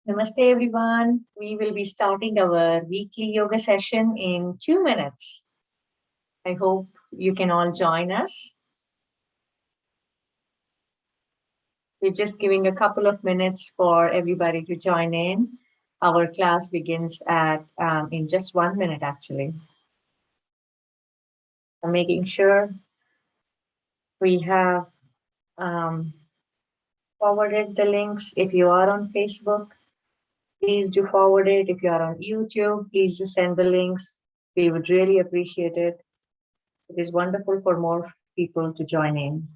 Namaste, everyone. We will be starting our weekly yoga session in 2 minutes. I hope you can all join us. We're just giving a couple of minutes for everybody to join in. Our class begins at in just 1 minute, actually. I'm making sure we have um, forwarded the links. If you are on Facebook, please do forward it. If you are on YouTube, please do send the links. We would really appreciate it. It is wonderful for more people to join in.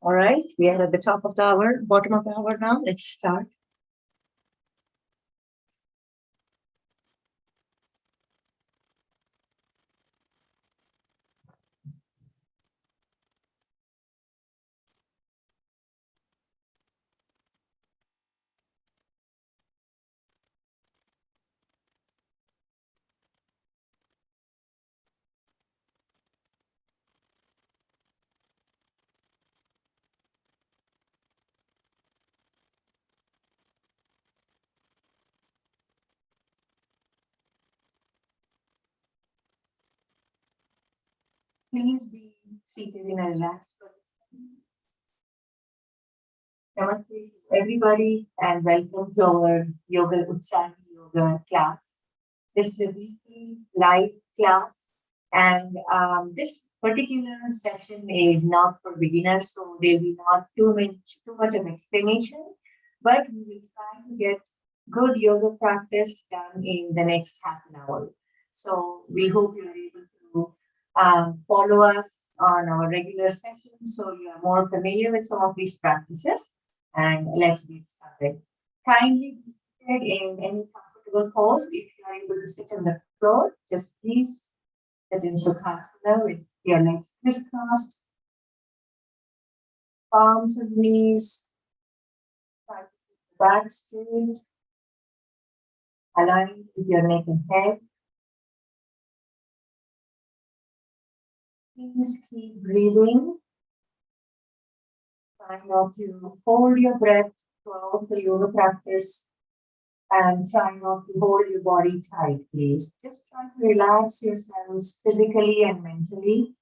All right, we are at the top of the hour, bottom of the hour now. Let's start. Please be seated in a relaxed position. Namaste, everybody, and welcome to our Yoga Utsahi Yoga class. This is a weekly live class, and this particular session is not for beginners, so there will be not too much of explanation, but we will try to get good yoga practice done in the next half an hour. So we hope you are able to follow us on our regular sessions, so you are more familiar with some of these practices. And let's get started. Kindly be seated in any comfortable pose. If you are able to sit on the floor, just please sit in Sukhasana with your legs crisscrossed, palms and knees, try to keep the back straight, aligned with your neck and head. Please keep breathing. Try not to hold your breath throughout the yoga practice and try not to hold your body tight, please. Just try to relax yourselves physically and mentally.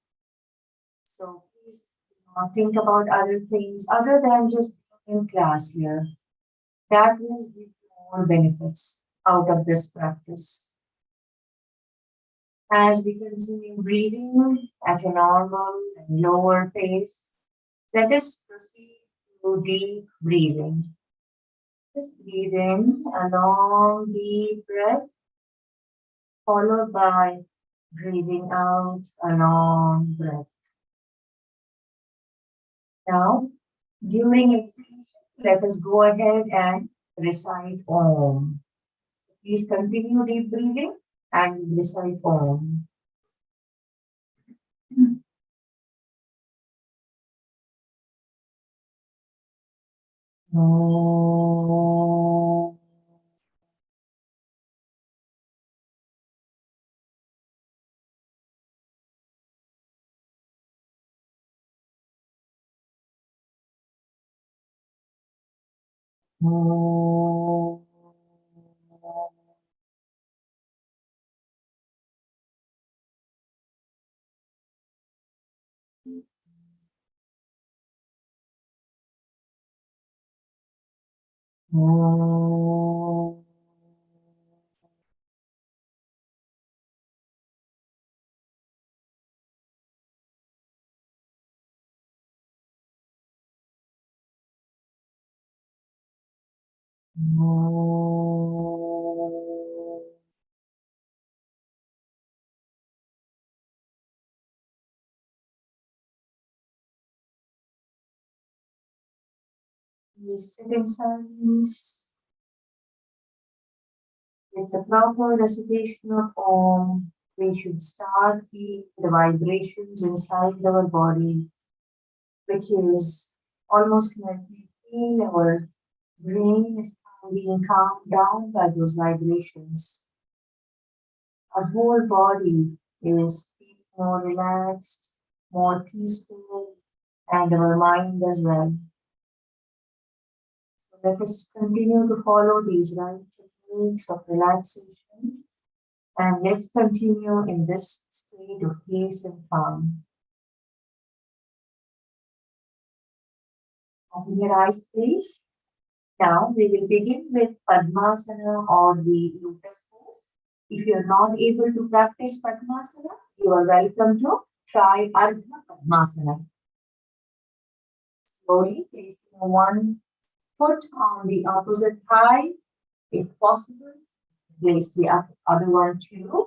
So please do not think about other things other than just being in class here. That will give you more benefits out of this practice. As we continue breathing at a normal and lower pace, let us proceed to deep breathing. Just breathe in a long, deep breath, followed by breathing out a long breath. Now, during exhalation, let us go ahead and recite Om. Please continue deep breathing and recite Om. Om. Om. Om. Please sit in silence With the proper recitation of Om, we should start feeling the vibrations inside our body, which is almost like we feel our brain is being calmed down by those vibrations. Our whole body is feeling more relaxed, more peaceful, and our mind as well. So let us continue to follow these right techniques of relaxation, and let's continue in this state of peace and calm. Open your eyes, please. Now we will begin with Padmasana or the lotus pose. If you are not able to practice Padmasana, you are welcome to try Ardha Padmasana. Slowly placing one foot on the opposite thigh, if possible. Place the other one too.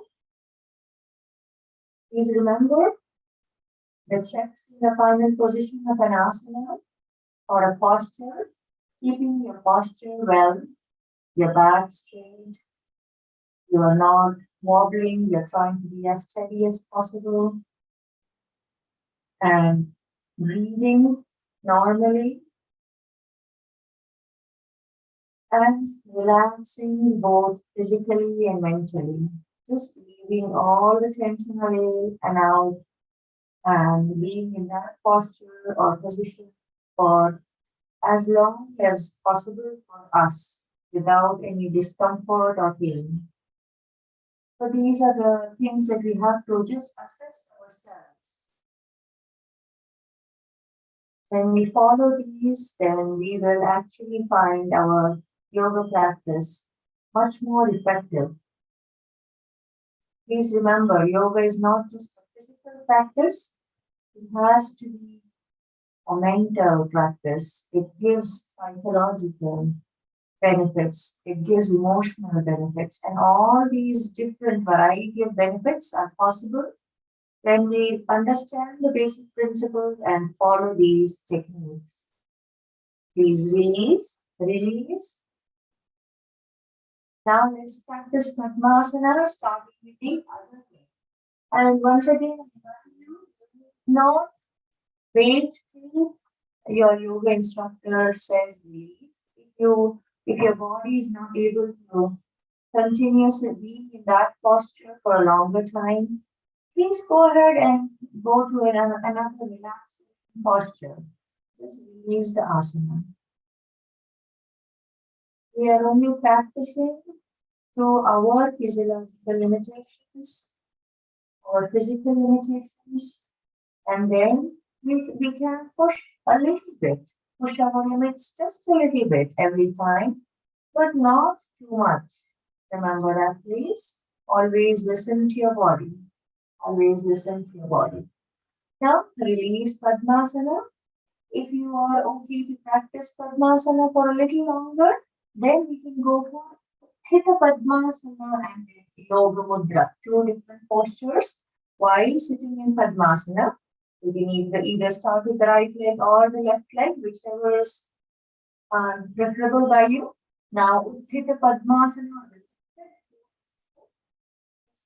Please remember the checks in the final position of an asana or a posture, keeping your posture well, your back straight, you are not wobbling, you're trying to be as steady as possible, and breathing normally, and relaxing both physically and mentally. Just leaving all the tension away and out, and being in that posture or position for as long as possible for us without any discomfort or pain. So these are the things that we have to just assess ourselves. When we follow these, then we will actually find our yoga practice much more effective. Please remember, yoga is not just a physical practice, it has to be a mental practice. It gives psychological benefits, it gives emotional benefits, and all these different variety of benefits are possible when we understand the basic principles and follow these techniques. Please release, release. Now let's practice Padmasana, starting with the other leg. And once again, not wait till your yoga instructor says release. If your body is not able to continuously be in that posture for a longer time, please go ahead and go to another relaxing posture. Just release the asana. We are only practicing through our physiological limitations or physical limitations, and then we can push a little bit, push our limits just a little bit every time, but not too much. Remember that, please. Always listen to your body. Always listen to your body. Now, release Padmasana. If you are okay to practice Padmasana for a little longer, then we can go for Thita Padmasana and Yoga Mudra, two different postures while sitting in Padmasana. You can either start with the right leg or the left leg, whichever is preferable by you. Now, Utthita Padmasana.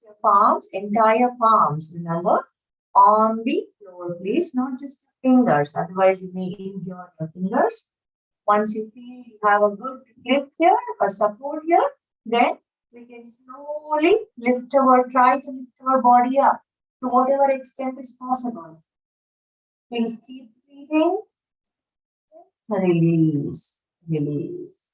Your palms, entire palms, remember, on the floor, please, not just your fingers, otherwise you may injure your fingers. Once you feel you have a good grip here or support here, then we can slowly try to lift our body up to whatever extent is possible. Please keep breathing. Release, release.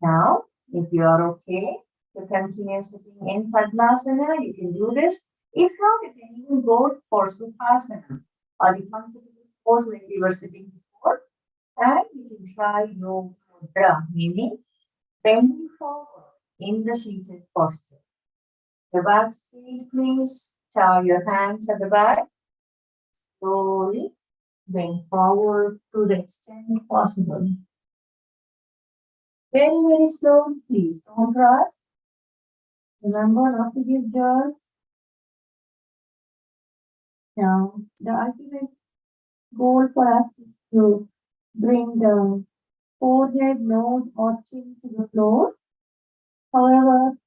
Now, if you are okay to continue sitting in Padmasana, you can do this. If not, you can even go for Sukhasana or the comfortable pose like we were sitting before. And you can try Yoga Mudra, meaning bending forward in the seated posture. The back straight, please. Tie your hands at the back. Slowly bend forward to the extent possible. Very, very slowly, please. Don't rush. Remember not to give jerks. Now, the ultimate goal for us is to bring the forehead, nose, or chin to the floor. However,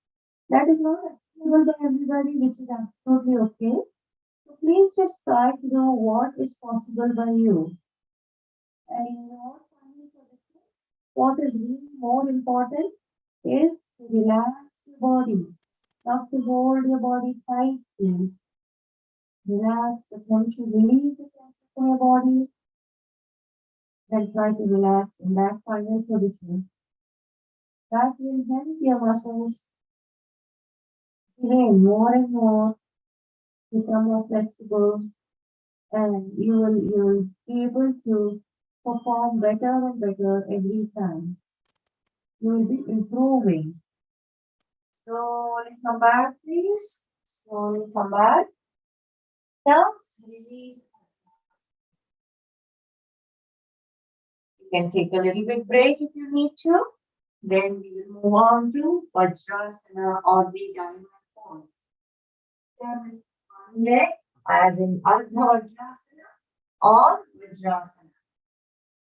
that is not achievable by everybody, which is absolutely okay. So please just try to know what is possible by you. And in your final position, what is really more important is to relax your body, not to hold your body tight, please. Relax the tension, release the tension from your body, then try to relax in that final position. That will help your muscles train more and more, become more flexible, and you will be able to perform better and better every time. You will be improving. Slowly come back, please. Slowly come back. Now, release. You can take a little bit break if you need to. Then we will move on to Vajrasana or the diamond pose. One leg, as in Ardha Vajrasana or Vajrasana.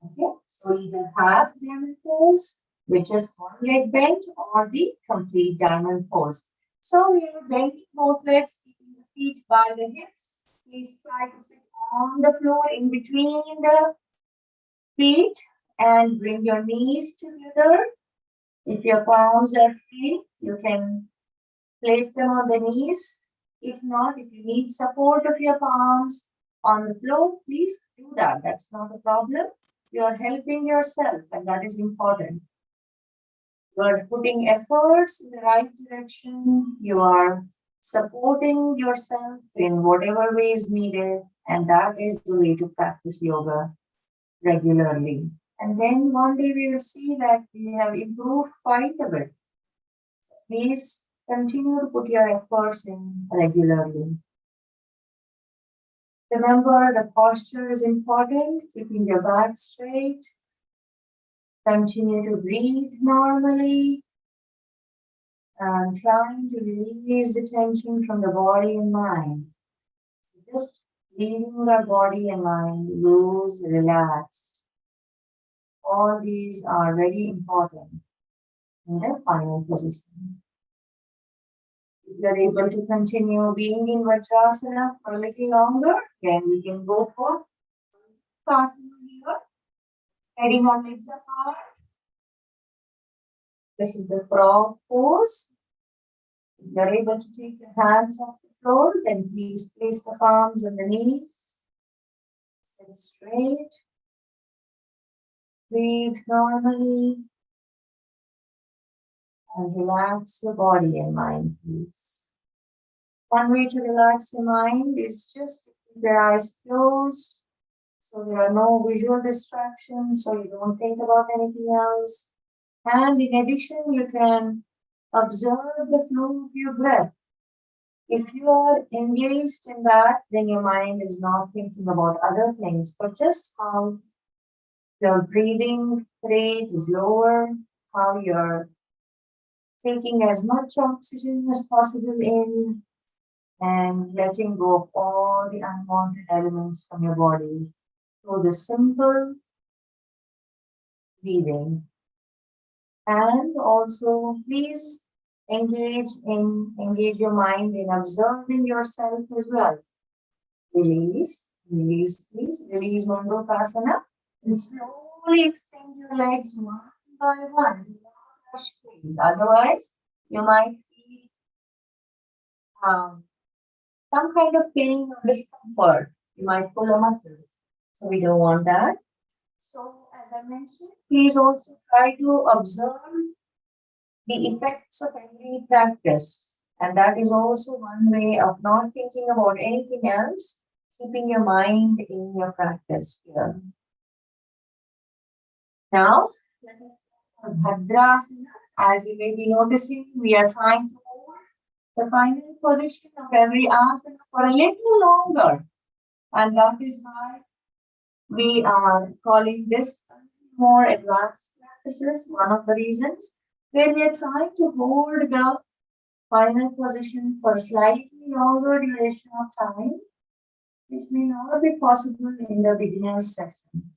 Okay, so either half diamond pose, which is one leg bent, or the complete diamond pose. So we are bending both legs, keeping the feet by the hips. Please try to sit on the floor in between the feet and bring your knees together. If your palms are free, you can place them on the knees. If not, if you need support of your palms on the floor, please do that. That's not a problem. You are helping yourself, and that is important. You are putting efforts in the right direction. You are supporting yourself in whatever way is needed, and that is the way to practice yoga regularly. And then one day we will see that we have improved quite a bit. Please continue to put your efforts in regularly. Remember, the posture is important, keeping your back straight. Continue to breathe normally and trying to release the tension from the body and mind. So just leaving our body and mind loose, relaxed. All these are very important in the final position. If you're able to continue being in Vajrasana for a little longer, then we can go for Asana here. Heading our legs apart. This is the frog pose. If you're able to take your hands off the floor, then please place the palms on the knees. Sit straight. Breathe normally. And relax your body and mind, please. One way to relax your mind is just to keep your eyes closed, so there are no visual distractions, so you don't think about anything else. And in addition, you can observe the flow of your breath. If you are engaged in that, then your mind is not thinking about other things, but just how your breathing rate is lower, how you're taking as much oxygen as possible in, and letting go of all the unwanted elements from your body through the simple breathing. And also, please engage your mind in observing yourself as well. Release, please. Release Mandukasana and slowly extend your legs one by one. Do not rush, please. Otherwise, you might feel some kind of pain or discomfort. You might pull a muscle. So we don't want that. So as I mentioned, please also try to observe the effects of every practice. And that is also one way of not thinking about anything else, keeping your mind in your practice here. Now, let us start Bhadrasana. As you may be noticing, we are trying to hold the final position of every asana for a little longer. And that is why we are calling this more advanced practices, one of the reasons, where we are trying to hold the final position for slightly longer duration of time, which may not be possible in the beginner session.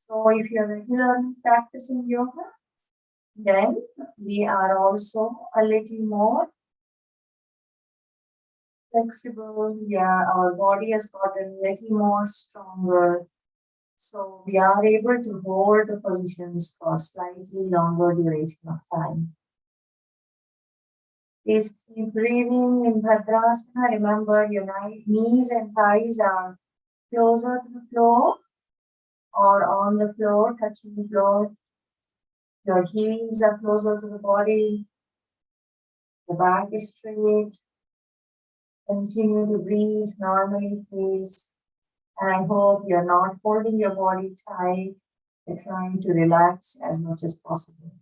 So if you're regularly practicing yoga, then we are also a little more flexible. Yeah, our body has gotten a little more stronger. So we are able to hold the positions for slightly longer duration of time. Please keep breathing in Bhadrasana. Remember, your knees and thighs are closer to the floor or on the floor, touching the floor. Your heels are closer to the body. The back is straight. Continue to breathe normally, please. And I hope you're not holding your body tight. You're trying to relax as much as possible.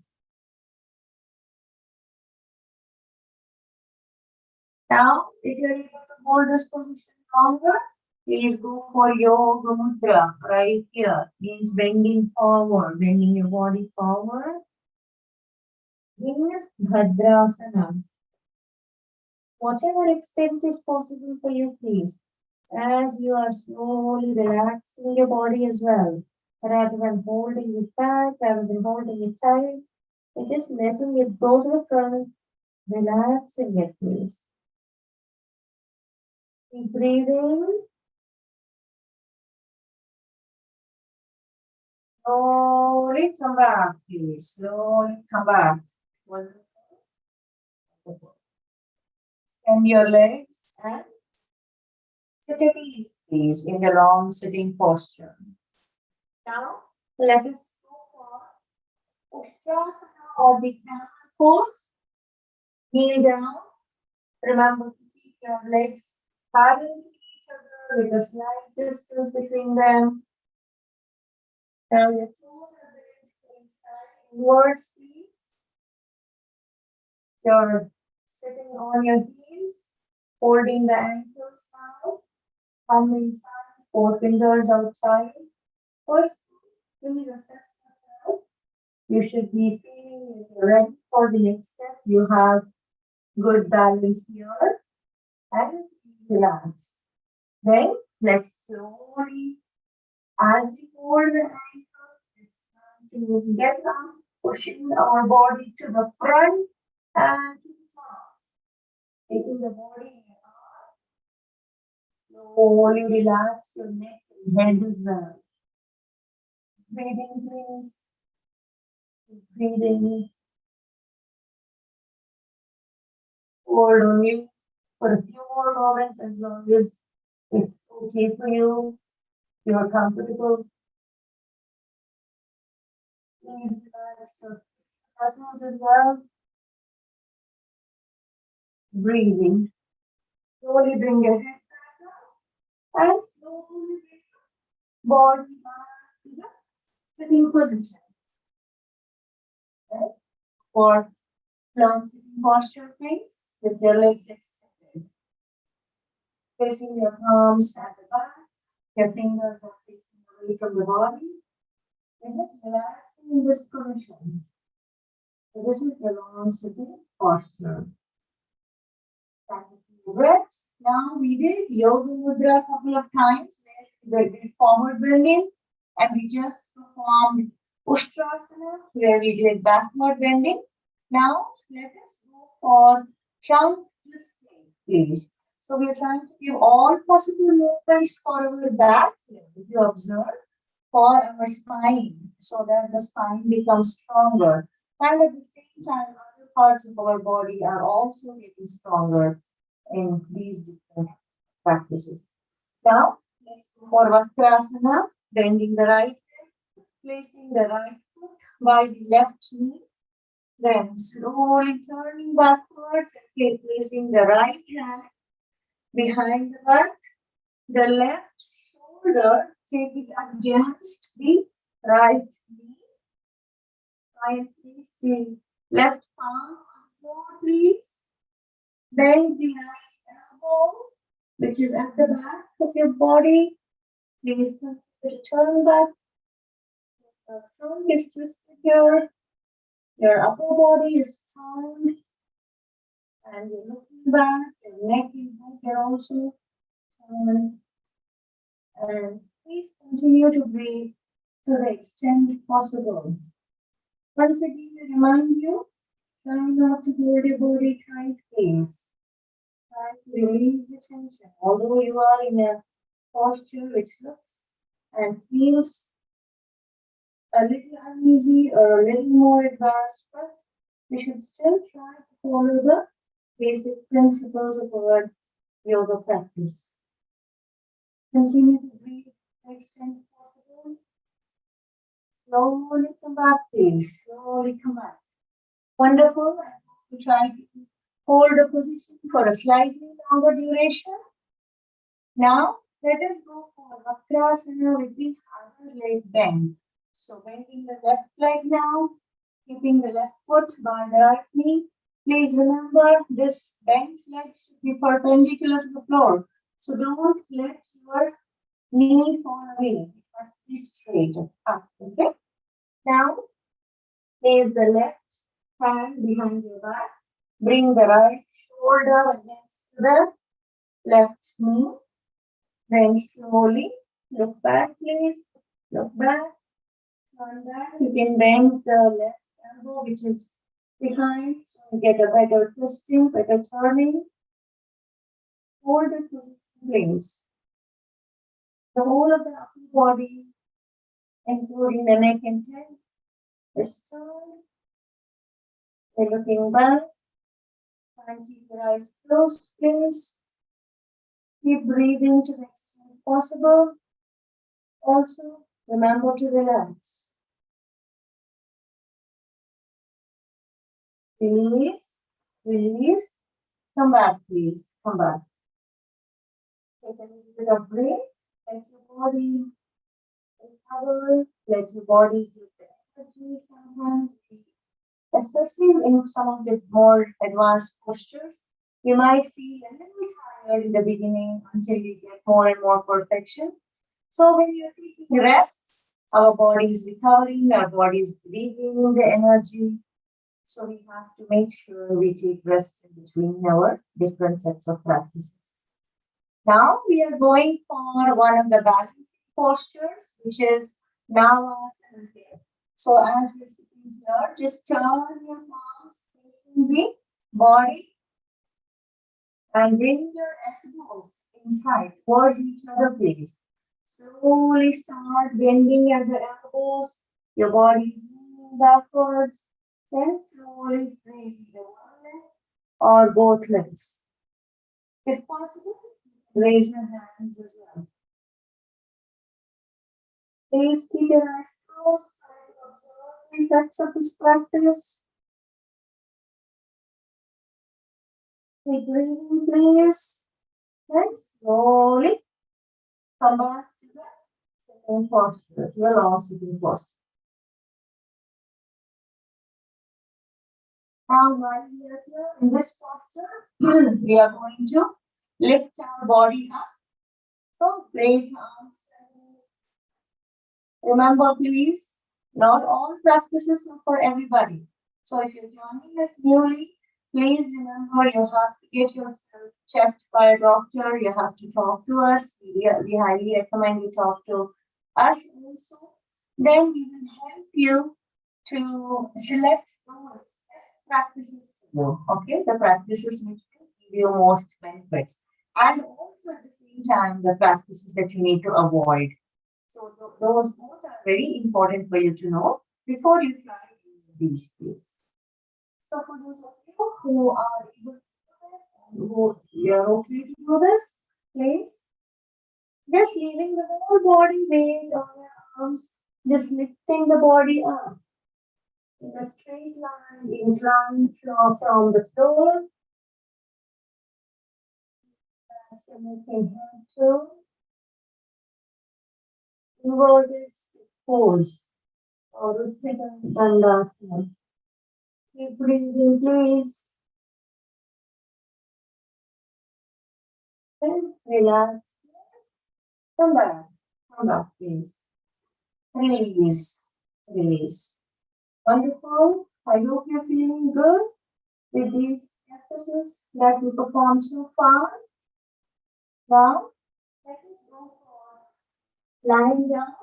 Now, if you're able to hold this position longer, please go for Yoga Mudra right here. Means bending forward, bending your body forward. In Bhadrasana. Whatever extent is possible for you, please. As you are slowly relaxing your body as well. Rather than holding it back, rather than holding it tight, you're just letting it go to the front, relaxing it, please. Keep breathing. Slowly come back, please. Slowly come back. Extend your legs and sit at ease, please, in the long sitting posture. Now, let us go for Ustrasana or the camel pose. Kneel down. Remember to keep your legs parallel to each other with a slight distance between them. Now your toes are bent inside inwards, please. You're sitting on your heels, holding the ankles now, thumb inside, four fingers outside. First, please assess yourself. You should be feeling if you're ready for the next step. You have good balance here and relax. Then let's slowly, as we hold the ankles, it's time to get up, pushing our body to the front and to the top. Taking the body in your arm. Slowly relax your neck and head as well. Breathing, please. Breathing. Hold only for a few more moments as long as it's okay for you. You are comfortable. Please relax your muscles as well. Breathing. Slowly bring your head back up and slowly bring your body back to the sitting position. Okay? For long sitting posture, please, with your legs extended. Placing your palms at the back, your fingers are facing away from the body. And just relaxing in this position. So this is the long sitting posture. Breaths. Now we did Yoga Mudra a couple of times where we did forward bending, and we just performed Ustrasana where we did backward bending. Now let us go for trunk twisting, please. So we are trying to give all possible movements for our back, if you observe, for our spine, so that the spine becomes stronger. And at the same time, other parts of our body are also getting stronger in these different practices. Now, let's go for Vakrasana, bending the right leg, placing the right foot by the left knee, then slowly turning backwards and placing the right hand behind the back, the left shoulder, take it against the right knee, and place the left palm on the floor, please. Bend the right elbow, which is at the back of your body. Please turn back. Your trunk is twisted here. Your upper body is turned. And you're looking back. Your neck and back are also turned. And please continue to breathe to the extent possible. Once again, I remind you, try not to hold your body tight, please. Try to release the tension. Although you are in a posture which looks and feels a little uneasy or a little more advanced, but we should still try to follow the basic principles of our yoga practice. Continue to breathe to the extent possible. Slowly come back, please. Slowly come back. Wonderful. I hope you try to hold the position for a slightly longer duration. Now, let us go for Vakrasana with the other leg bend. So, bending the left leg now, keeping the left foot by the right knee. Please remember this bent leg should be perpendicular to the floor. So, don't let your knee fall away. It must be straight up. Okay? Now, place the left hand behind your back. Bring the right shoulder against the left knee. Then slowly look back, please. Look back. Turn back. You can bend the left elbow, which is behind, so you get a better twisting, better turning. Hold the position, please. The whole of the upper body, including the neck and head, is turned. You're looking back. Try and keep your eyes closed, please. Keep breathing to the extent possible. Also, remember to relax. Release, release. Come back, please. Come back. Take a little bit of break. Let your body recover. Let your body get the energy sometimes. Especially in some of the more advanced postures, you might feel a little tired in the beginning until you get more and more perfection. So when you're taking rest, our body is recovering, our body is breathing the energy. So we have to make sure we take rest in between our different sets of practices. Now we are going for one of the balancing postures, which is Navasana. So as we're sitting here, just turn your palms facing the body and bring your elbows inside towards each other, please. Slowly start bending at the elbows, your body moving backwards, then slowly raise either one leg or both legs. If possible, raise your hands as well. Please keep your eyes closed. Try to observe the effects of this practice. Keep breathing, please. Then slowly come back to the sitting posture, to the long sitting posture. Now, while we are here in this posture, we are going to lift our body up. So, great arms. Remember, please, not all practices are for everybody. So, if you're joining us newly, please remember you have to get yourself checked by a doctor. You have to talk to us. We highly recommend you talk to us also. Then we will help you to select those practices for you. Okay, the practices which will give you most benefits, and also at the same time the practices that you need to avoid. So those both are very important for you to know before you try these things. So for those of you who are able to do this and who you're okay to do this, please just leaving the whole body weight on your arms, just lifting the body up in a straight line, inclined from the floor. That's a making hand to inverted pose or Dandasana. Keep breathing, please. And relax. Come back, please. Release, release. Wonderful. I hope you're feeling good with these practices that we performed so far. Now, let us go for lying down.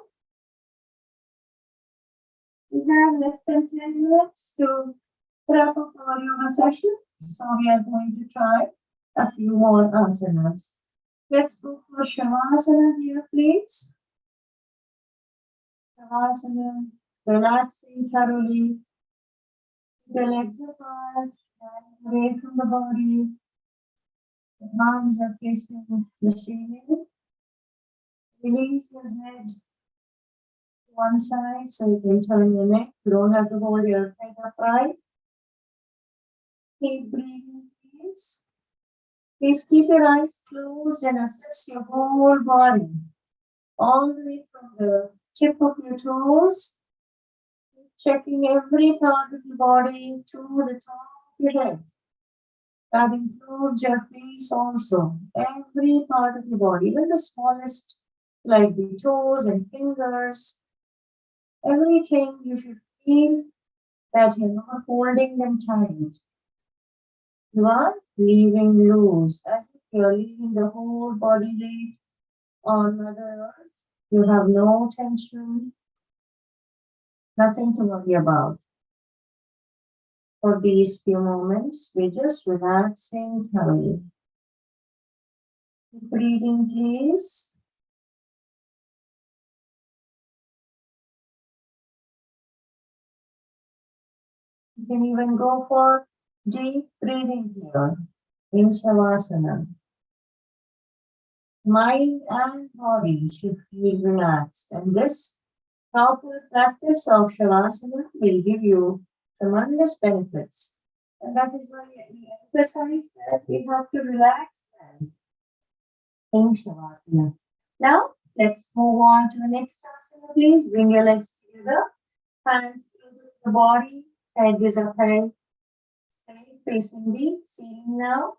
We have less than 10 minutes to wrap up our yoga session. So we are going to try a few more asanas. Let's go for Shavasana here, please. Shavasana, relaxing thoroughly. The legs apart, and away from the body. The arms are facing the ceiling. Release your head to one side so you can turn your neck. You don't have to hold your head upright. Keep breathing, please. Please keep your eyes closed and assess your whole body, all the way from the tip of your toes, checking every part of your body to the top of your head. That includes your face also, every part of your body, even the smallest, like the toes and fingers, everything you should feel that you're not holding them tight. You are leaving loose, as if you're leaving the whole body weight on Mother Earth. You have no tension, nothing to worry about. For these few moments, we're just relaxing thoroughly. Breathing, please. You can even go for deep breathing here in Shavasana. Mind and body should feel relaxed, and this proper practice of Shavasana will give you tremendous benefits. And that is why we emphasize that we have to relax in Shavasana. Now, let's move on to the next asana, please. Bring your legs together, hands closer to the body, head is upheld, facing the ceiling now,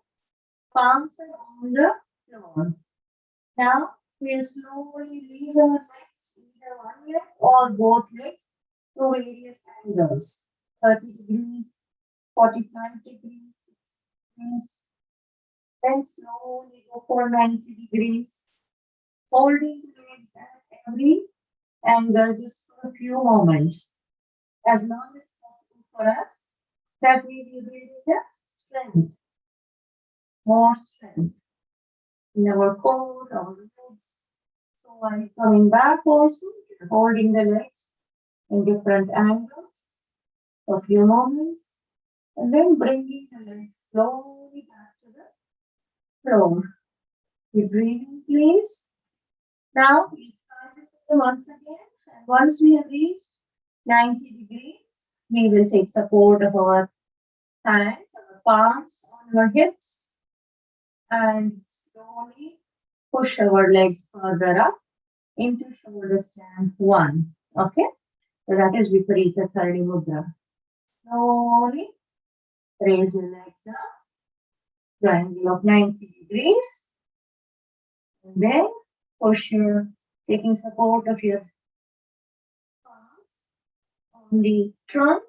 palms are on the floor. Now, we'll slowly release our legs, either one leg or both legs, to various angles. 30 degrees, 45 degrees, 60 degrees. Then slowly go for 90 degrees. Holding the legs at every angle just for a few moments. As long as possible for us, that we will build the strength, more strength in our core, our legs. So while coming back also, holding the legs in different angles for a few moments, and then bringing the legs slowly back to the floor. Keep breathing, please. Now we start this once again, and once we have reached 90 degrees, we will take support of our hands, our palms on our hips, and slowly push our legs further up into shoulder stand 1. Okay? So that is Viparita Tharani Mudra. Slowly raise your legs up, triangle of 90 degrees, and then push your, taking support of your palms on the trunk,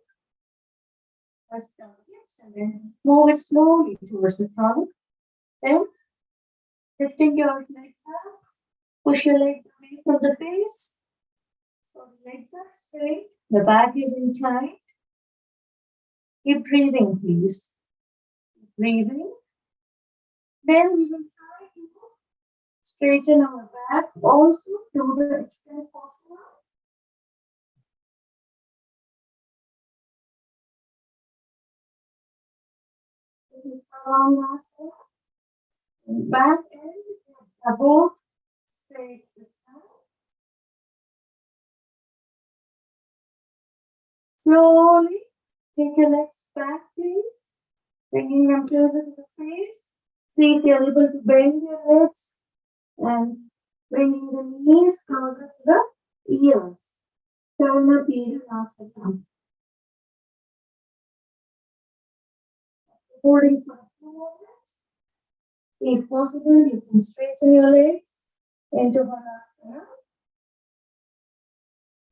press down the hips, and then move it slowly towards the trunk. Then lifting your legs up, push your legs away from the face. So the legs are straight, the back is in tight. Keep breathing, please. Keep breathing. Then we will try to straighten our back also to the extent possible. This is Savasana. Back end are both straight this time. Slowly take your legs back, please. Bringing them closer to the face. See if you're able to bend your legs and bringing the knees closer to the ears. Turn Asana. Holding for a few moments. If possible, you can straighten your legs into Balasana.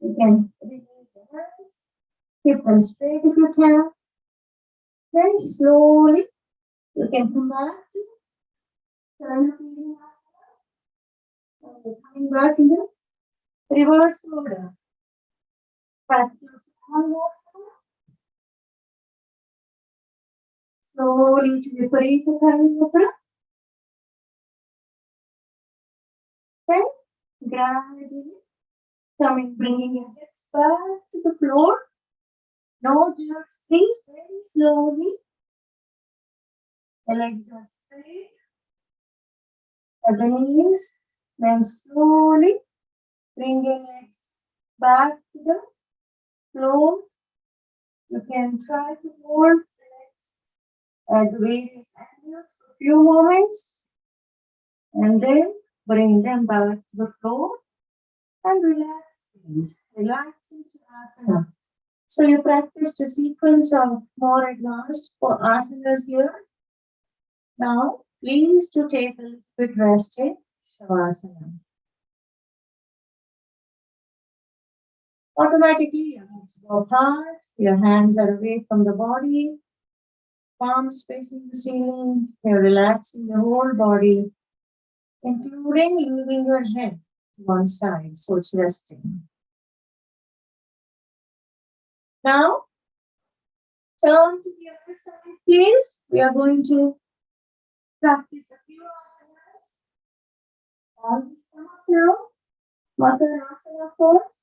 You can release the hands, keep them straight if you can. Then slowly you can come back to Asana. And coming back in the reverse order. Back to one more time. Slowly to Viparita Karmapra. Then gradually bringing your hips back to the floor. No jerks, please, very slowly. The legs are straight. At the knees. Then slowly bring your legs back to the floor. You can try to hold the legs at various angles for a few moments. And then bring them back to the floor and relax, please. Relax into asana. So you practiced a sequence of more advanced asanas here. Now, please to take a little bit rest in Shavasana. Automatically, your legs go apart, your hands are away from the body, palms facing the ceiling, you're relaxing the whole body, including leaving your head to one side, so it's resting. Now, turn to the other side, please. We are going to practice a few asanas. On the stomach now, Makarasana first.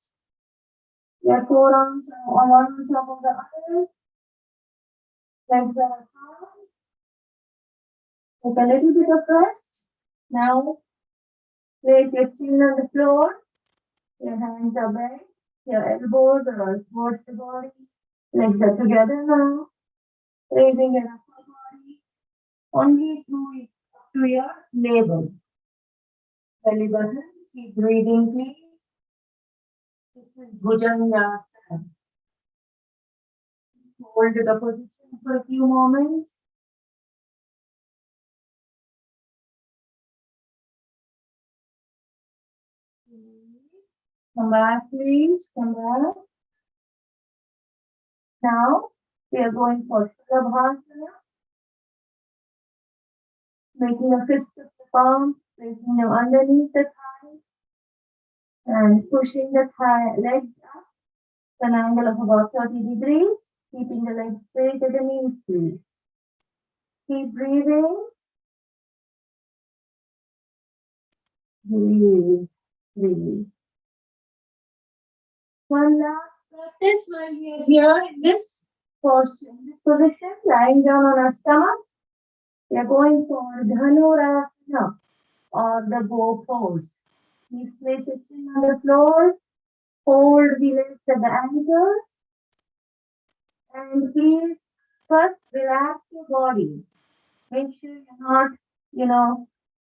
Your forearms are one on top of the other. Legs are apart. Take a little bit of rest. Now, place your chin on the floor. Your hands are bent. Your elbows are towards the body. Legs are together now. Raising your upper body only to your navel. Belly button. Keep breathing, please. This is Bhujangasana. Hold the position for a few moments. Come back, please. Come back. Now, we are going for Shalabhasana. Making a fist of the palm, placing them underneath the thigh, and pushing the legs up to an angle of about 30 degrees, keeping the legs straight at the knees, please. Keep breathing. Release, release. One last practice while we are here in this position, lying down on our stomach. We are going for Dhanurasana or the bow pose. Please place your chin on the floor, hold the legs at the ankles, and please first relax your body. Make sure you're not,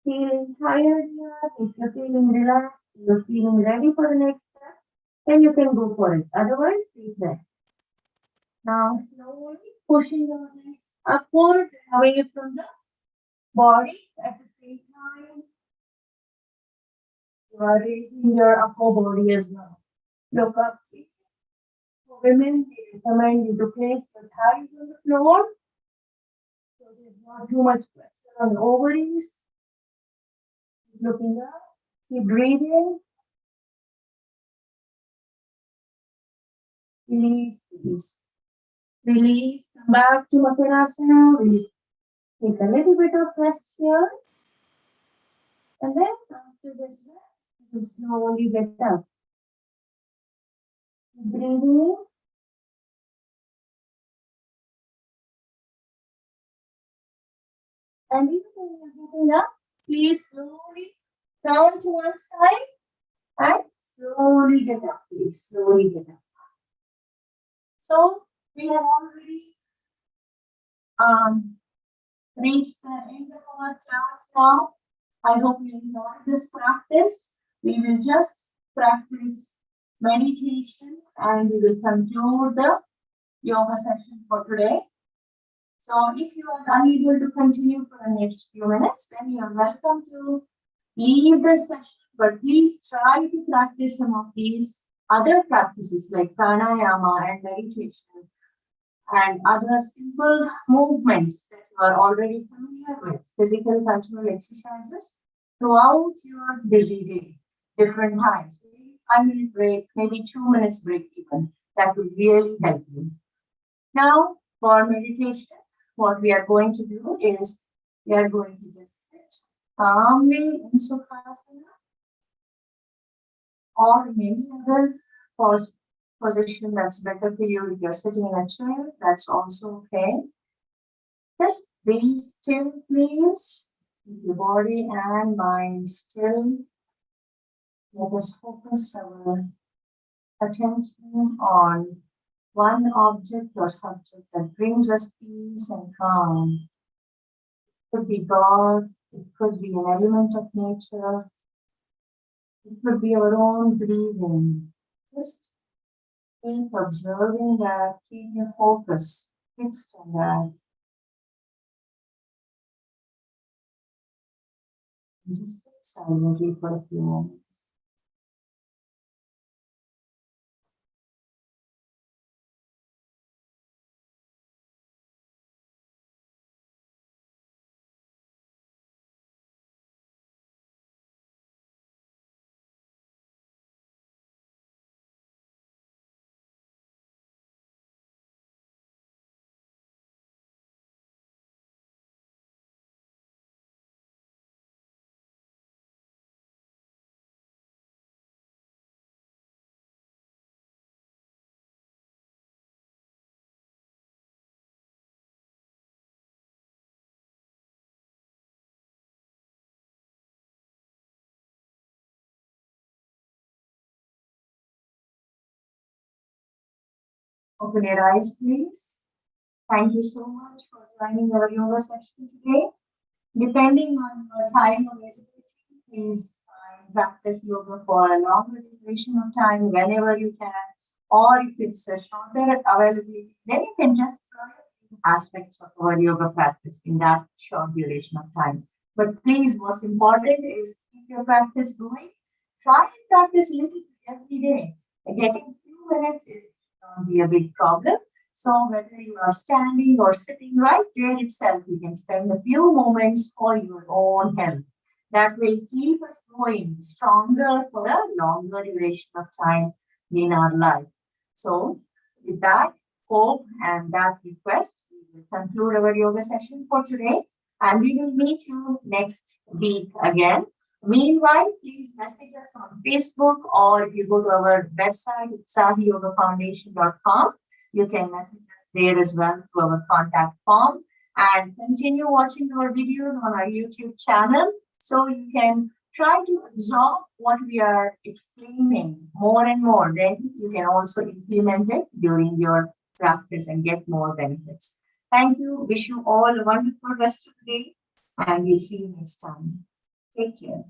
feeling tired here. If you're feeling relaxed, you're feeling ready for the next step, then you can go for it. Otherwise, please rest. Now, slowly pushing your legs upwards and away from the body at the same time. You are raising your upper body as well. Look up. For women, we recommend you to place your thighs on the floor so there's not too much pressure on the ovaries. Keep looking up. Keep breathing. Release, release. Release. Come back to Makarasana. Release. Take a little bit of rest here. And then after this rest, you slowly get up. Breathing. And even when you're getting up, please slowly turn to one side and slowly get up, please. Slowly get up. So we have already reached the end of our class now. I hope you enjoyed this practice. We will just practice meditation and we will conclude the yoga session for today. So if you are unable to continue for the next few minutes, then you are welcome to leave the session. But please try to practice some of these other practices like pranayama and meditation and other simple movements that you are already familiar with, physical cultural exercises throughout your busy day, different times. Maybe 5-minute break, maybe 2 minutes break even. That will really help you. Now, for meditation, what we are going to do is we are going to just sit calmly in Sukhasana or in any other position that's better for you. If you're sitting in a chair, that's also okay. Just be still, please. Keep your body and mind still. Let us focus our attention on one object or subject that brings us peace and calm. It could be God, it could be an element of nature, it could be our own breathing. Just keep observing that, keep your focus fixed on that. And just sit silently for a few moments. Open your eyes, please. Thank you so much for joining our yoga session today. Depending on your time availability, please practice yoga for a longer duration of time whenever you can. Or if it's a shorter availability, then you can just try aspects of our yoga practice in that short duration of time. But please, what's important is keep your practice going. Try and practice little every day. Getting few minutes is not be a big problem. So whether you are standing or sitting right there itself, you can spend a few moments for your own health. That will keep us going stronger for a longer duration of time in our life. So with that hope and that request, we will conclude our yoga session for today. And we will meet you next week again. Meanwhile, please message us on Facebook, or if you go to our website, utsahiyogafoundation.com, you can message us there as well through our contact form, and continue watching our videos on our YouTube channel so you can try to absorb what we are explaining more and more. Then you can also implement it during your practice and get more benefits. Thank you. Wish you all a wonderful rest of the day, and we'll see you next time. Take care.